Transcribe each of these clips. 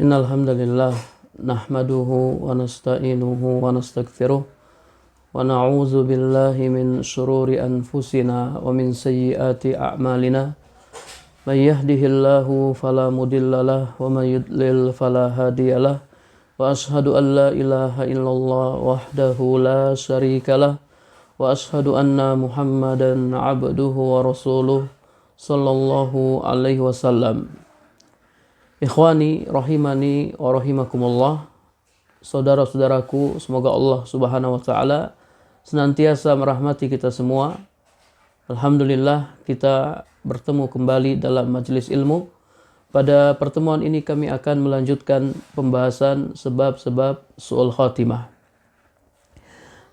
Innal hamdalillah nahmaduhu wa nasta'inuhu wa nastaghfiruh wa na'udzu billahi min shururi anfusina wa min sayyiati a'malina. May yahdihillahu fala mudhillalah wa may yudlil fala hadiyalah. Wa ashhadu an la ilaha illallah wahdahu la syarikalah wa ashhadu anna Muhammadan 'abduhu wa rasuluh sallallahu alaihi wasallam. Ikhwani rahimani wa rahimakumullah, saudara-saudaraku, semoga Allah Subhanahu wa taala senantiasa merahmati kita semua. Alhamdulillah kita bertemu kembali dalam majelis ilmu. Pada pertemuan ini kami akan melanjutkan pembahasan sebab-sebab su'ul khatimah.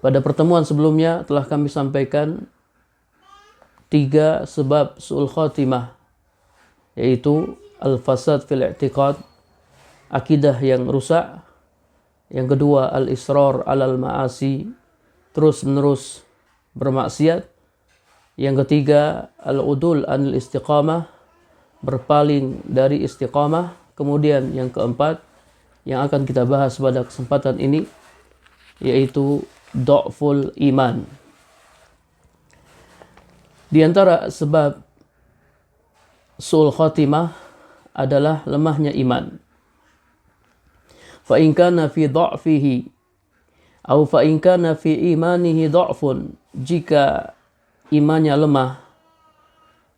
Pada pertemuan sebelumnya telah kami sampaikan 3 sebab su'ul khatimah, yaitu al-fasad fil i'tiqad, akidah yang rusak. Yang kedua, al-israr alal ma'asi, terus-menerus bermaksiat. Yang ketiga, al-udul anil istiqamah, berpaling dari istiqamah. Kemudian yang keempat, yang akan kita bahas pada kesempatan ini, yaitu dha'ful iman. Di antara sebab su'ul khatimah adalah lemahnya iman. Fa in kana fi dha'fihi atau fa in kana fi imanihi dha'fun, jika imannya lemah,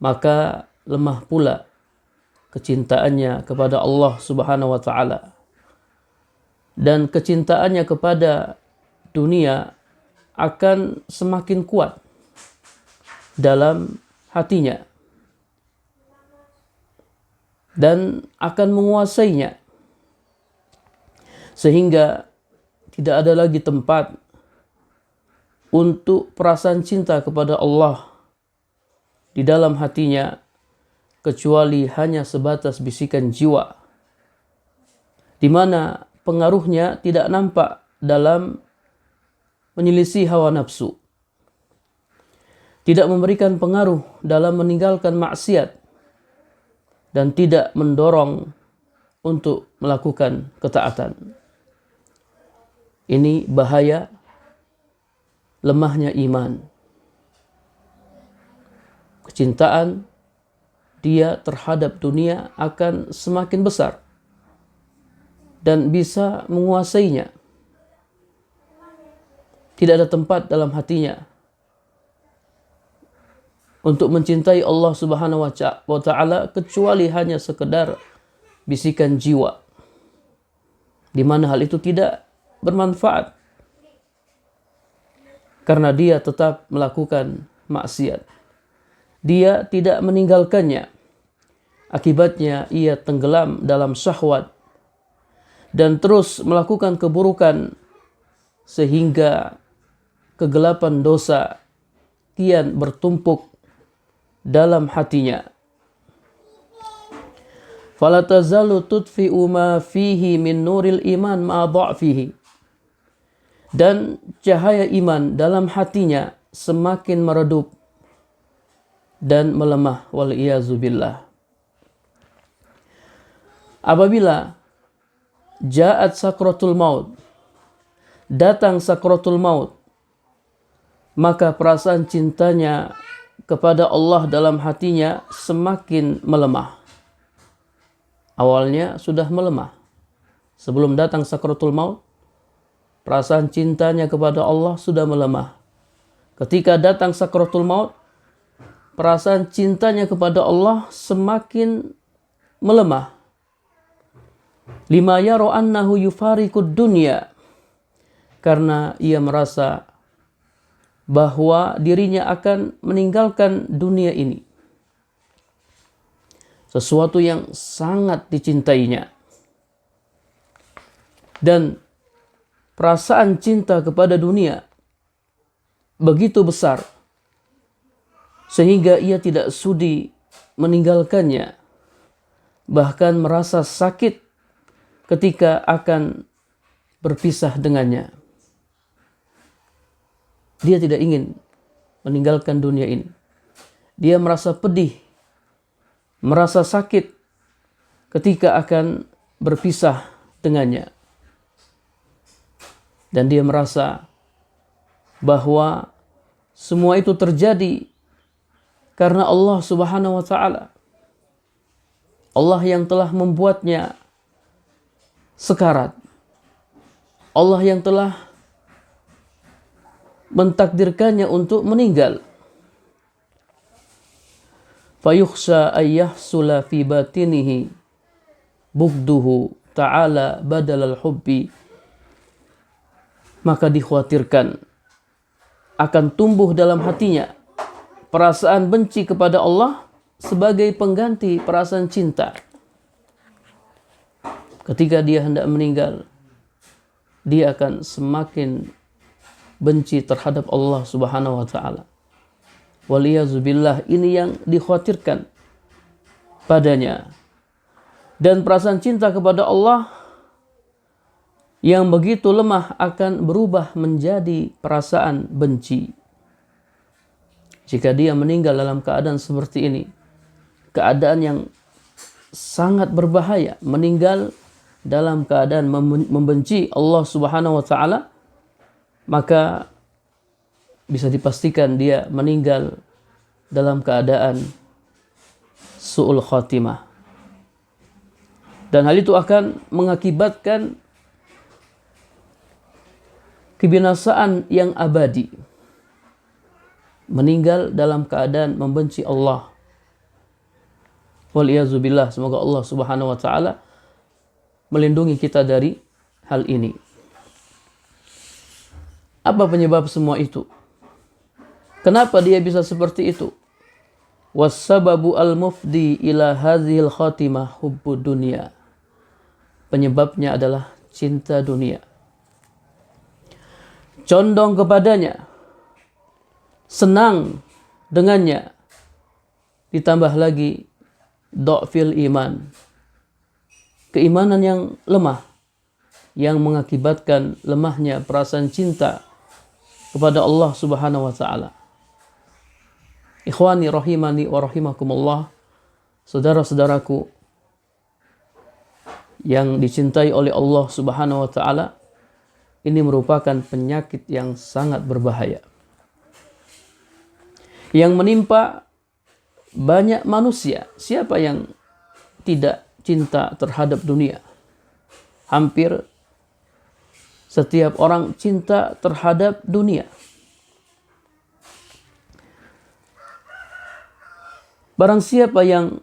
maka lemah pula kecintaannya kepada Allah Subhanahu wa taala, dan kecintaannya kepada dunia akan semakin kuat dalam hatinya dan akan menguasainya, sehingga tidak ada lagi tempat untuk perasaan cinta kepada Allah di dalam hatinya, kecuali hanya sebatas bisikan jiwa, di mana pengaruhnya tidak nampak dalam menyelisih hawa nafsu, tidak memberikan pengaruh dalam meninggalkan maksiat, dan tidak mendorong untuk melakukan ketaatan. Ini bahaya lemahnya iman. Kecintaan dia terhadap dunia akan semakin besar dan bisa menguasainya. Tidak ada tempat dalam hatinya untuk mencintai Allah Subhanahu wa taala kecuali hanya sekedar bisikan jiwa, di mana hal itu tidak bermanfaat karena dia tetap melakukan maksiat. Dia tidak meninggalkannya, akibatnya ia tenggelam dalam syahwat dan terus melakukan keburukan, sehingga kegelapan dosa kian bertumpuk dalam hatinya. Fala tazalu tudfi'u ma fihi min nuril iman ma dha'fihi, dan cahaya iman dalam hatinya semakin meredup dan melemah, wal iyazu billah. Apabila ja'at sakratul maut, datang sakratul maut, maka perasaan cintanya kepada Allah dalam hatinya semakin melemah. Awalnya sudah melemah. Sebelum datang sakratul maut, perasaan cintanya kepada Allah sudah melemah. Ketika datang sakratul maut, perasaan cintanya kepada Allah semakin melemah. Lima yara annahu yufariqud dunya, karena ia merasa bahwa dirinya akan meninggalkan dunia ini, sesuatu yang sangat dicintainya. Dan perasaan cinta kepada dunia begitu besar sehingga ia tidak sudi meninggalkannya, bahkan merasa sakit ketika akan berpisah dengannya. Dia tidak ingin meninggalkan dunia ini. Dia merasa pedih, merasa sakit ketika akan berpisah dengannya. Dan dia merasa bahwa semua itu terjadi karena Allah Subhanahu wa Ta'ala. Allah yang telah membuatnya sekarat. Allah yang telah mentakdirkannya untuk meninggal. Fayukhsha ayyahsula fi batinihi bugduhu ta'ala badalal hubbi. Maka dikhawatirkan akan tumbuh dalam hatinya perasaan benci kepada Allah sebagai pengganti perasaan cinta. Ketika dia hendak meninggal, dia akan semakin benci terhadap Allah Subhanahu wa Ta'ala. Waliyazubillah, ini yang dikhawatirkan padanya. Dan perasaan cinta kepada Allah yang begitu lemah akan berubah menjadi perasaan benci. Jika dia meninggal dalam keadaan seperti ini, keadaan yang sangat berbahaya, meninggal dalam keadaan membenci Allah Subhanahu wa Ta'ala, maka bisa dipastikan dia meninggal dalam keadaan su'ul khatimah. Dan hal itu akan mengakibatkan kebinasaan yang abadi. Meninggal dalam keadaan membenci Allah. Waliyazubillah, semoga Allah Subhanahu wa Ta'ala melindungi kita dari hal ini. Apa penyebab semua itu? Kenapa dia bisa seperti itu? Wassababu al-mufdi ila hadhil khatimah hubbud dunya. Penyebabnya adalah cinta dunia. Condong kepadanya, senang dengannya, ditambah lagi dha'fil iman, keimanan yang lemah, yang mengakibatkan lemahnya perasaan cinta kepada Allah Subhanahu wa Ta'ala. Ikhwani rahimani wa rahimakumullah, saudara-saudaraku yang dicintai oleh Allah Subhanahu wa Ta'ala, ini merupakan penyakit yang sangat berbahaya yang menimpa banyak manusia. Siapa yang tidak cinta terhadap dunia? Hampir setiap orang cinta terhadap dunia. Barang siapa yang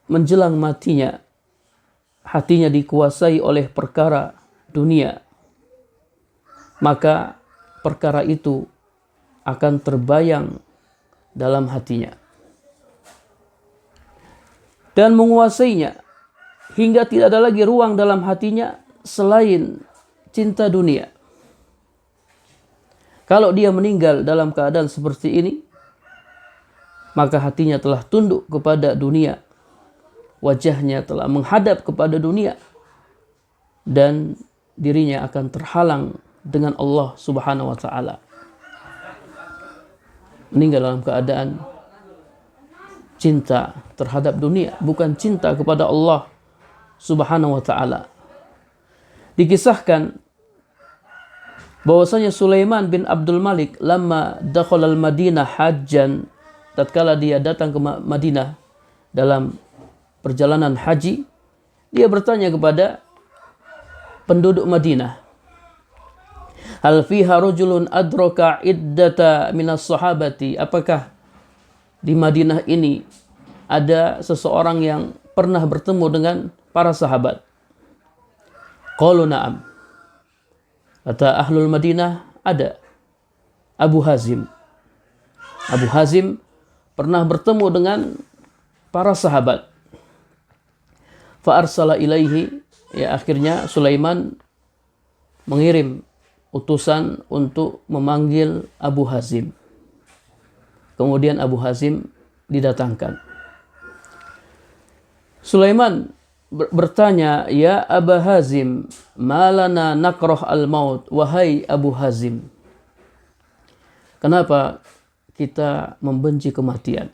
menjelang matinya, hatinya dikuasai oleh perkara dunia, maka perkara itu akan terbayang dalam hatinya dan menguasainya hingga tidak ada lagi ruang dalam hatinya selain cinta dunia. Kalau dia meninggal dalam keadaan seperti ini, maka hatinya telah tunduk kepada dunia, wajahnya telah menghadap kepada dunia, dan dirinya akan terhalang dengan Allah Subhanahu wa Ta'ala. Meninggal dalam keadaan cinta terhadap dunia, bukan cinta kepada Allah Subhanahu wa Ta'ala. Dikisahkan bahwasanya Sulaiman bin Abdul Malik lama dakhala al-Madinah hajjan, tatkala dia datang ke Madinah dalam perjalanan haji, dia bertanya kepada penduduk Madinah, hal fiha rajulun adraka iddata minas sahabati, apakah di Madinah ini ada seseorang yang pernah bertemu dengan para sahabat? Qalu na'am. Kata ahlul Madinah, ada. Abu Hazim. Abu Hazim pernah bertemu dengan para sahabat. Fa arsala ilaihi, ya akhirnya Sulaiman mengirim utusan untuk memanggil Abu Hazim. Kemudian Abu Hazim didatangkan. Sulaiman bertanya, ya Abu Hazim, malana nakrah al-maut, wahai Abu Hazim, kenapa kita membenci kematian?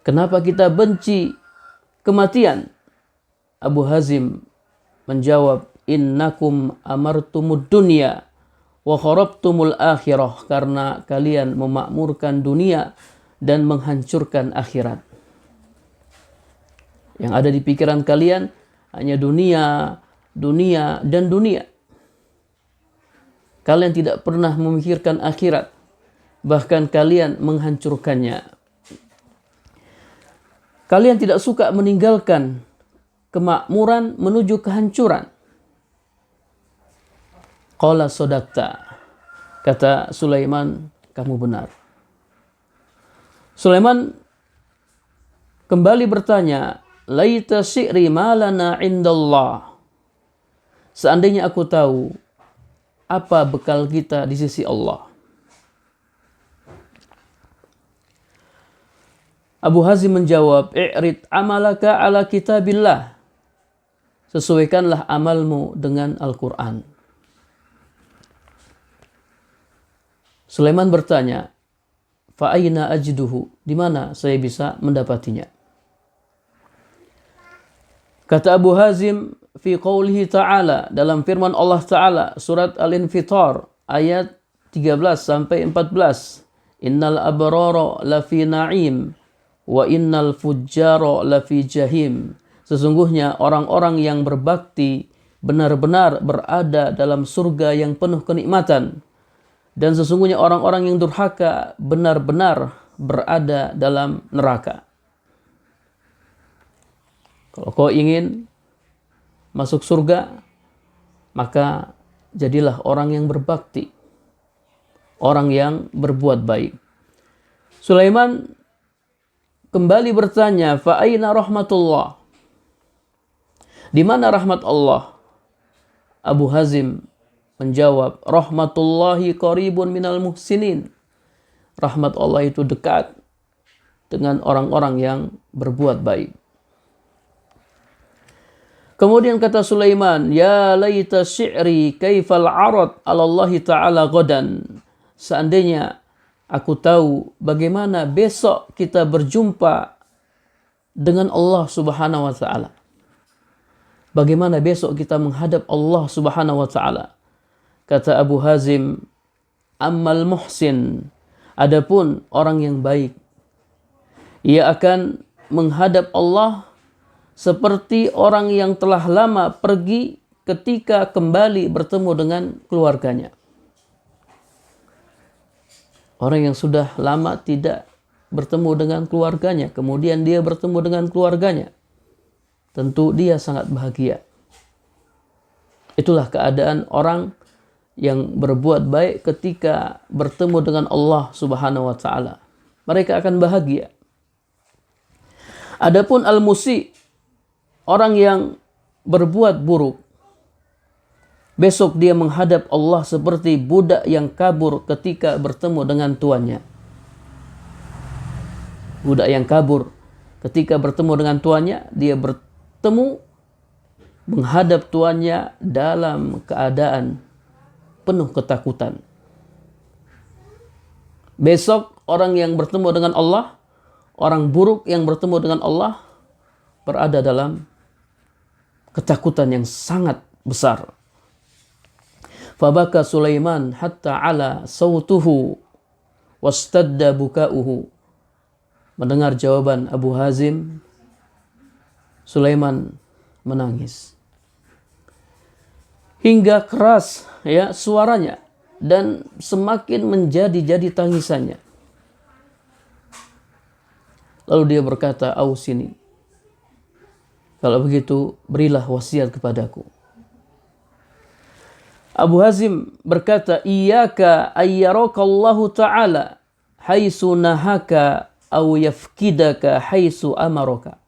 Kenapa kita benci kematian? Abu Hazim menjawab, innakum amartumud dunya wa kharabtumul akhirah, karena kalian memakmurkan dunia dan menghancurkan akhirat. Yang ada di pikiran kalian hanya dunia, dunia, dan dunia. Kalian tidak pernah memikirkan akhirat, bahkan kalian menghancurkannya. Kalian tidak suka meninggalkan kemakmuran menuju kehancuran. Qala sodakta, kata Sulaiman, kamu benar. Sulaiman kembali bertanya, laita syi'ri malana indallah. Seandainya aku tahu apa bekal kita di sisi Allah. Abu Hazim menjawab, i'rid amalaka ala kitabillah. Sesuaikanlah amalmu dengan Al-Quran. Sulaiman bertanya, fa'aina ajduhu, di mana saya bisa mendapatinya? Kata Abu Hazim, fi qawlihi ta'ala, dalam firman Allah Ta'ala, surat Al-Infitar, ayat 13 sampai 14. Innal abrara lafi na'im, wa innal fujjara lafi jahim. Sesungguhnya orang-orang yang berbakti benar-benar berada dalam surga yang penuh kenikmatan. Dan sesungguhnya orang-orang yang durhaka benar-benar berada dalam neraka. Kalau kau ingin masuk surga, maka jadilah orang yang berbakti, orang yang berbuat baik. Sulaiman kembali bertanya, fa aina rahmatullah? Di mana rahmat Allah? Abu Hazim menjawab, rahmatullahi qaribun minal muhsinin. Rahmat Allah itu dekat dengan orang-orang yang berbuat baik. Kemudian kata Sulaiman, ya laita syi'ri kaifal arad ala Allah Ta'ala ghadan. Seandainya aku tahu bagaimana besok kita berjumpa dengan Allah Subhanahu wa Ta'ala. Bagaimana besok kita menghadap Allah Subhanahu wa Ta'ala. Kata Abu Hazim, ammal muhsin, adapun orang yang baik, ia akan menghadap Allah seperti orang yang telah lama pergi ketika kembali bertemu dengan keluarganya. Orang yang sudah lama tidak bertemu dengan keluarganya, kemudian dia bertemu dengan keluarganya, tentu dia sangat bahagia. Itulah keadaan orang yang berbuat baik ketika bertemu dengan Allah Subhanahu wa Ta'ala. Mereka akan bahagia. Adapun al-musi, orang yang berbuat buruk, besok dia menghadap Allah seperti budak yang kabur ketika bertemu dengan tuannya. Budak yang kabur ketika bertemu dengan tuannya, dia bertemu menghadap tuannya dalam keadaan penuh ketakutan. Besok orang yang bertemu dengan Allah, orang buruk yang bertemu dengan Allah, berada dalam ketakutan yang sangat besar. Fabaka Sulaiman hatta ala sautuhu wastadda bukauhu. Mendengar jawaban Abu Hazim, Sulaiman menangis hingga keras suaranya dan semakin menjadi-jadi tangisannya. Lalu dia berkata, ausini, kalau begitu berilah wasiat kepadaku. Abu Hazim berkata, iyyaka ayyarakallahu ta'ala haitsu nahaka aw yafkidaka haitsu amaraka.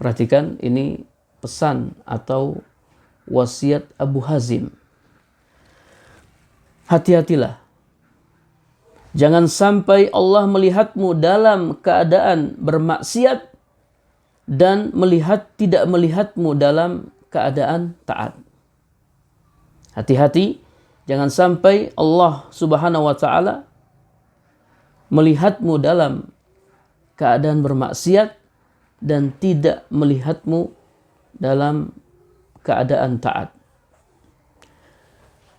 Perhatikan, ini pesan atau wasiat Abu Hazim. Hati-hatilah. Jangan sampai Allah melihatmu dalam keadaan bermaksiat dan tidak melihatmu dalam keadaan taat. Hati-hati, jangan sampai Allah Subhanahu wa Ta'ala melihatmu dalam keadaan bermaksiat dan tidak melihatmu dalam keadaan taat.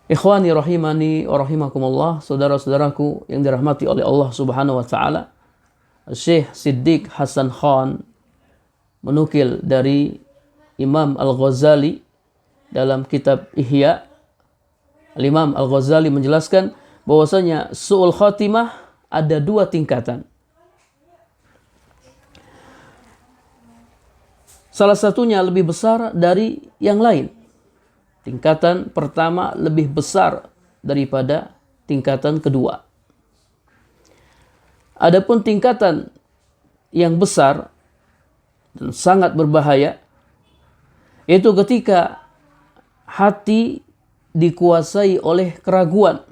Ikhwani rahimani wa rahimakumullah, saudara-saudaraku yang dirahmati oleh Allah Subhanahu wa taala. Syekh Siddiq Hasan Khan menukil dari Imam Al-Ghazali dalam kitab Ihya. Imam Al-Ghazali menjelaskan bahwasanya su'ul khatimah ada dua tingkatan. Salah satunya lebih besar dari yang lain. Tingkatan pertama lebih besar daripada tingkatan kedua. Adapun tingkatan yang besar dan sangat berbahaya, yaitu ketika hati dikuasai oleh keraguan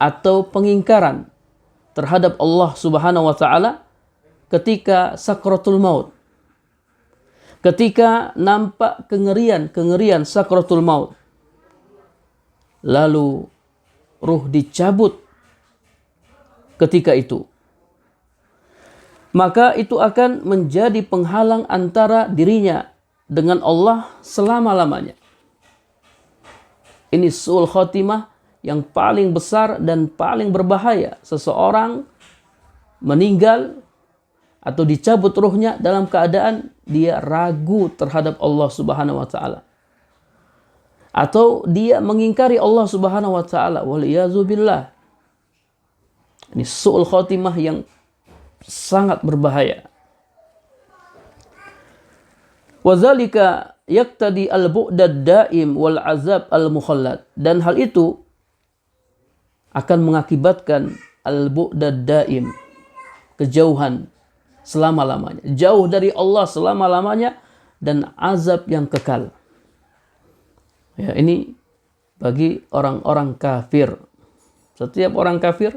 atau pengingkaran terhadap Allah Subhanahu wa taala ketika sakratul maut. Ketika nampak kengerian sakratul maut, lalu ruh dicabut ketika itu, maka itu akan menjadi penghalang antara dirinya dengan Allah selama-lamanya. Ini su'ul khotimah yang paling besar dan paling berbahaya. Seseorang meninggal atau dicabut ruhnya dalam keadaan dia ragu terhadap Allah Subhanahu wa taala. Atau dia mengingkari Allah Subhanahu wa taala, waliyazubillah. Ini su'ul khotimah yang sangat berbahaya. Wadzalika yaqtadi al-bu'dad daim wal azab al-mukhallad. Dan hal itu akan mengakibatkan al-bu'dad daim, kejauhan selama-lamanya, jauh dari Allah selama-lamanya, dan azab yang kekal. Ya, ini bagi orang-orang kafir. Setiap orang kafir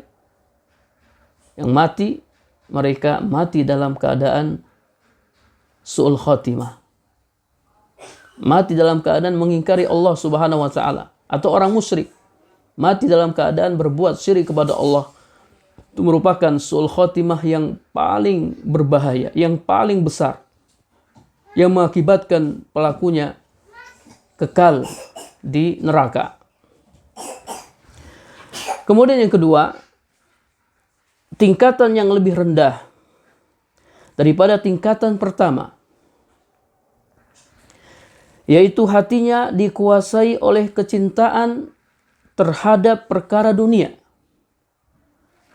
yang mati, mereka mati dalam keadaan su'ul khotimah. Mati dalam keadaan mengingkari Allah Subhanahu wa taala. Atau orang musyrik mati dalam keadaan berbuat syirik kepada Allah. Itu merupakan su'ul khotimah yang paling berbahaya, yang paling besar, yang mengakibatkan pelakunya kekal di neraka. Kemudian yang kedua, tingkatan yang lebih rendah daripada tingkatan pertama, yaitu hatinya dikuasai oleh kecintaan terhadap perkara dunia,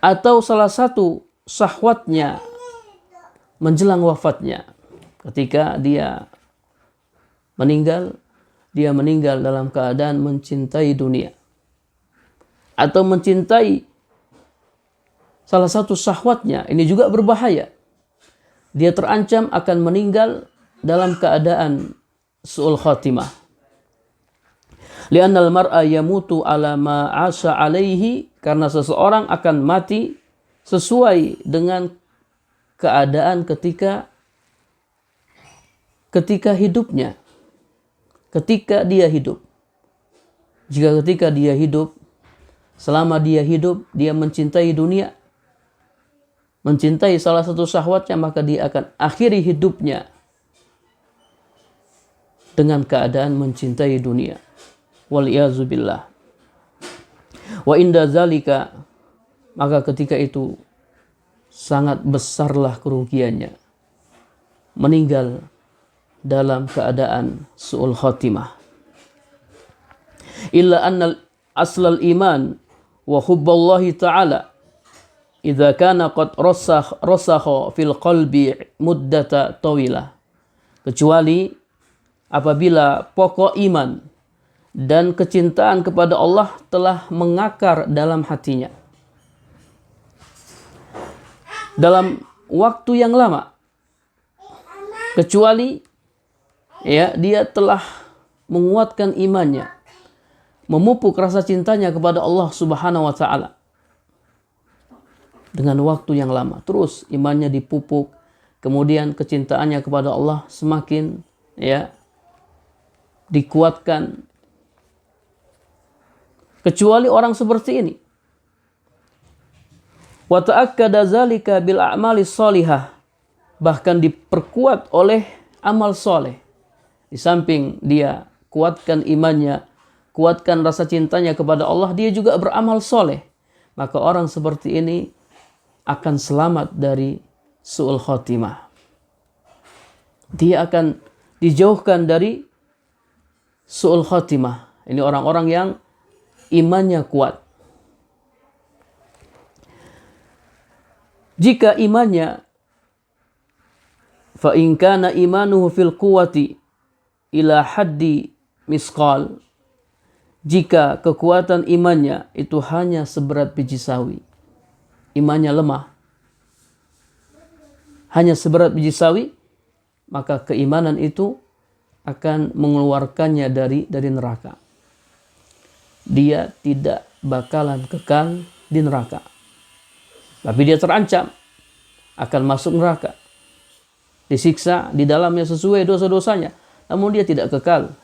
atau salah satu syahwatnya menjelang wafatnya. Ketika dia meninggal dalam keadaan mencintai dunia, atau mencintai salah satu syahwatnya. Ini juga berbahaya. Dia terancam akan meninggal dalam keadaan su'ul khatimah. Li'annal mar'a yamutu ala ma 'asha 'alaihi, karena seseorang akan mati sesuai dengan keadaan ketika hidupnya, ketika dia hidup. Jika ketika dia hidup, selama dia hidup, dia mencintai dunia, mencintai salah satu syahwatnya, maka dia akan akhiri hidupnya dengan keadaan mencintai dunia. Waliyazubillah. Wa inda zalika, maka ketika itu sangat besarlah kerugiannya, meninggal dalam keadaan su'ul khatimah. Illa anna aslal iman wa hubballahi ta'ala idza kana qad rasakha fil qalbi muddata tawilah. Kecuali apabila pokok iman dan kecintaan kepada Allah telah mengakar dalam hatinya dalam waktu yang lama, kecuali dia telah menguatkan imannya, memupuk rasa cintanya kepada Allah Subhanahu wa taala dengan waktu yang lama. Terus imannya dipupuk, kemudian kecintaannya kepada Allah semakin dikuatkan. Kecuali orang seperti ini. Wa ta'akkada zalika bil a'mali shalihah, bahkan diperkuat oleh amal soleh. Di samping dia kuatkan imannya, kuatkan rasa cintanya kepada Allah, dia juga beramal soleh. Maka orang seperti ini akan selamat dari su'ul khotimah. Dia akan dijauhkan dari su'ul khotimah. Ini orang-orang yang imannya kuat. Jika imannya fa in kana imanuhu fil quwwati ila haddi misqal, jika kekuatan imannya itu hanya seberat biji sawi, imannya lemah, hanya seberat biji sawi, maka keimanan itu akan mengeluarkannya dari neraka. Dia tidak bakalan kekal di neraka, tapi dia terancam akan masuk neraka, disiksa di dalamnya sesuai dosa-dosanya, namun dia tidak kekal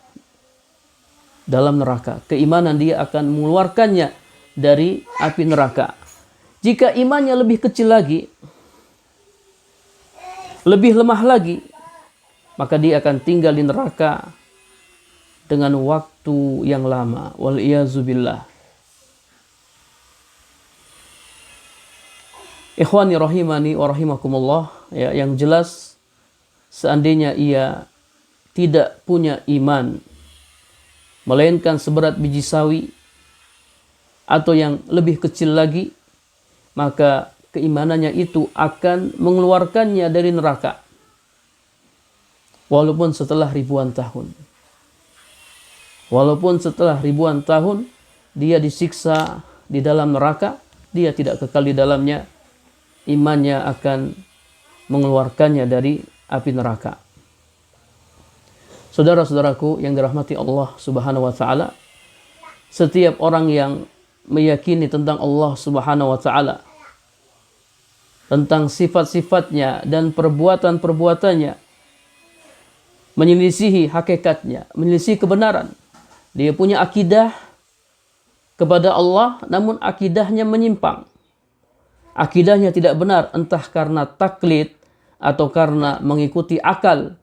dalam neraka. Keimanan dia akan mengeluarkannya dari api neraka. Jika imannya lebih kecil lagi, lebih lemah lagi, maka dia akan tinggal di neraka dengan waktu yang lama. Wal-iyazubillah. Ikhwani rahimani wa rahimakumullah, ya, yang jelas seandainya ia tidak punya iman melainkan seberat biji sawi atau yang lebih kecil lagi, maka keimanannya itu akan mengeluarkannya dari neraka walaupun setelah ribuan tahun. Walaupun setelah ribuan tahun dia disiksa di dalam neraka, dia tidak kekal di dalamnya, imannya akan mengeluarkannya dari api neraka. Saudara-saudaraku yang dirahmati Allah Subhanahu wa taala, setiap orang yang meyakini tentang Allah Subhanahu wa taala, tentang sifat-sifatnya dan perbuatan-perbuatannya, menyelisihi hakikatnya, menyelisihi kebenaran. Dia punya akidah kepada Allah, namun akidahnya menyimpang. Akidahnya tidak benar, entah karena taklid atau karena mengikuti akal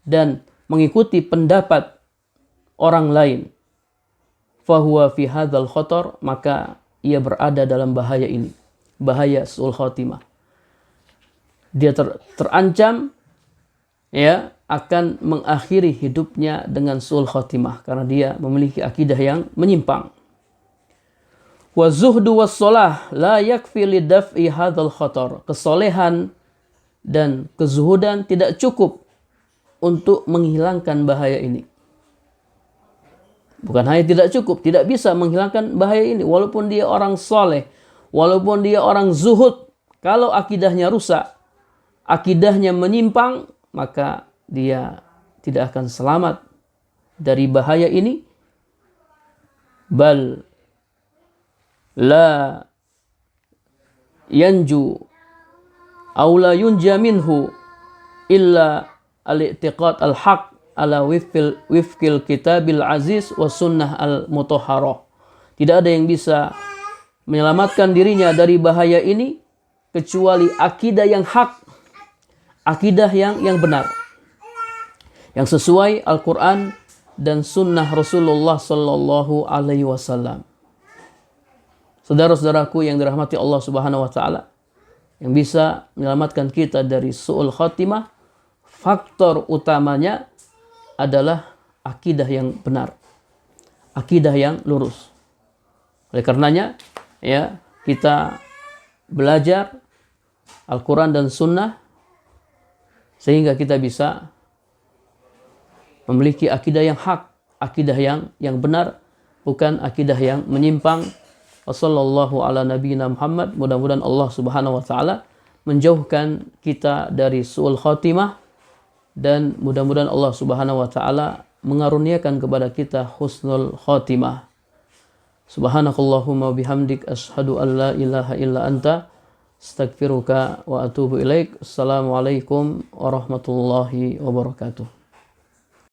dan mengikuti pendapat orang lain. Fahuwa fi hadzal khatar, maka ia berada dalam bahaya ini, bahaya su'ul khatimah. Dia terancam, ya, akan mengakhiri hidupnya dengan su'ul khatimah karena dia memiliki akidah yang menyimpang. Wa zuhdu was shalah la yakfi li daf'i hadzal khatar. Kesolehan dan kezuhudan tidak cukup untuk menghilangkan bahaya ini. Bukan hanya tidak cukup, tidak bisa menghilangkan bahaya ini walaupun dia orang soleh, walaupun dia orang zuhud. Kalau akidahnya rusak, akidahnya menyimpang, maka dia tidak akan selamat dari bahaya ini. Bal la yanju aw la yunja minhu illa al-i'tiqad al-haq ala wifqil kitabil aziz wa sunnah al-mutahharah. Tidak ada yang bisa menyelamatkan dirinya dari bahaya ini kecuali akidah yang hak, akidah yang benar, yang sesuai Al-Quran dan sunnah Rasulullah Sallallahu Alaihi Wasallam. Saudara-saudaraku yang dirahmati Allah Subhanahu Wa Taala, yang bisa menyelamatkan kita dari su'ul khatimah, faktor utamanya adalah akidah yang benar, akidah yang lurus. Oleh karenanya, ya, kita belajar Al-Quran dan sunnah sehingga kita bisa memiliki akidah yang hak, akidah yang benar, bukan akidah yang menyimpang. Wassallallahu ala nabiyina Muhammad. Mudah-mudahan Allah Subhanahu wa taala menjauhkan kita dari su'ul khatimah, dan mudah-mudahan Allah Subhanahu wa taala mengaruniakan kepada kita husnul khatimah. Subhanakallahumma bihamdik asyhadu an la ilaha illa anta astaghfiruka wa atubu ilaik. Assalamualaikum warahmatullahi wabarakatuh.